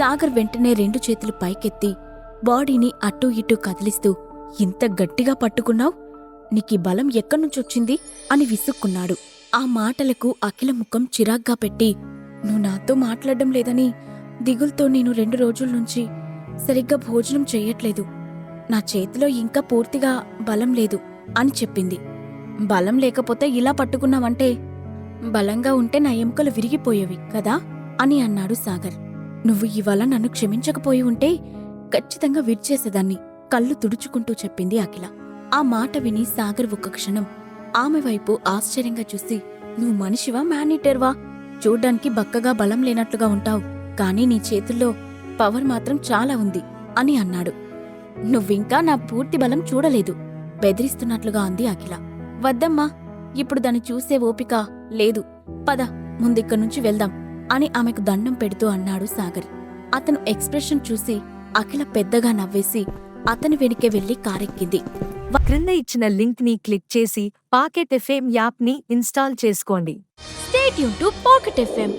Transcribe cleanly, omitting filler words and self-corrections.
సాగర్ వెంటనే 2 చేతులు పైకెత్తి బాడీని అటూ ఇటూ కదిలిస్తూ, ఇంత గట్టిగా పట్టుకున్నావ్? నీకీ బలం ఎక్కడ్నుంచొచ్చింది అని విసుక్కున్నాడు. ఆ మాటలకు అఖిల ముఖం చిరాగ్గా పెట్టి, నువ్వు నాతో మాట్లాడడం లేదని దిగుల్తో నేను 2 రోజుల్నుంచి సరిగ్గా భోజనం చెయ్యట్లేదు. నా చేతిలో ఇంకా పూర్తిగా బలం లేదు అని చెప్పింది. బలం లేకపోతే ఇలా పట్టుకున్నావంటే బలంగా ఉంటే నా ఎముకలు విరిగిపోయేవి కదా అని అన్నాడు సాగర్. నువ్వు ఇవాళ నన్ను క్షమించకపోయి ఉంటే ఖచ్చితంగా విడిచేసేదాన్ని కళ్ళు తుడుచుకుంటూ చెప్పింది అఖిల. ఆ మాట విని సాగర్ ఒక్క క్షణం ఆమె వైపు ఆశ్చర్యంగా చూసి, నువ్వు మనిషివా మేనీటర్వా? చూడ్డానికి బక్కగా బలం లేనట్లుగా ఉంటావు, కానీ నీ చేతుల్లో పవర్ మాత్రం చాలా ఉంది అని అన్నాడు. నువ్వింకా నా పూర్తి బలం చూడలేదు బెదిరిస్తున్నట్లుగా అంది అఖిల. వద్దమ్మా, ఇప్పుడు దాన్ని చూసే ఓపిక లేదు, పద ముందిక్కడ్నుంచి వెళ్దాం అని ఆమెకు దండం పెడుతూ అన్నాడు సాగర్. అతను ఎక్స్ప్రెషన్ చూసి అఖిల పెద్దగా నవ్వేసి అతని వెనుకే వెళ్లి కారెక్కింది. క్రింద ఇచ్చిన లింక్ ని క్లిక్ చేసి పాకెట్ ఎఫ్ఎం యాప్ ని ఇన్స్టాల్ చేసుకోండి. Stay tuned to Pocket FM.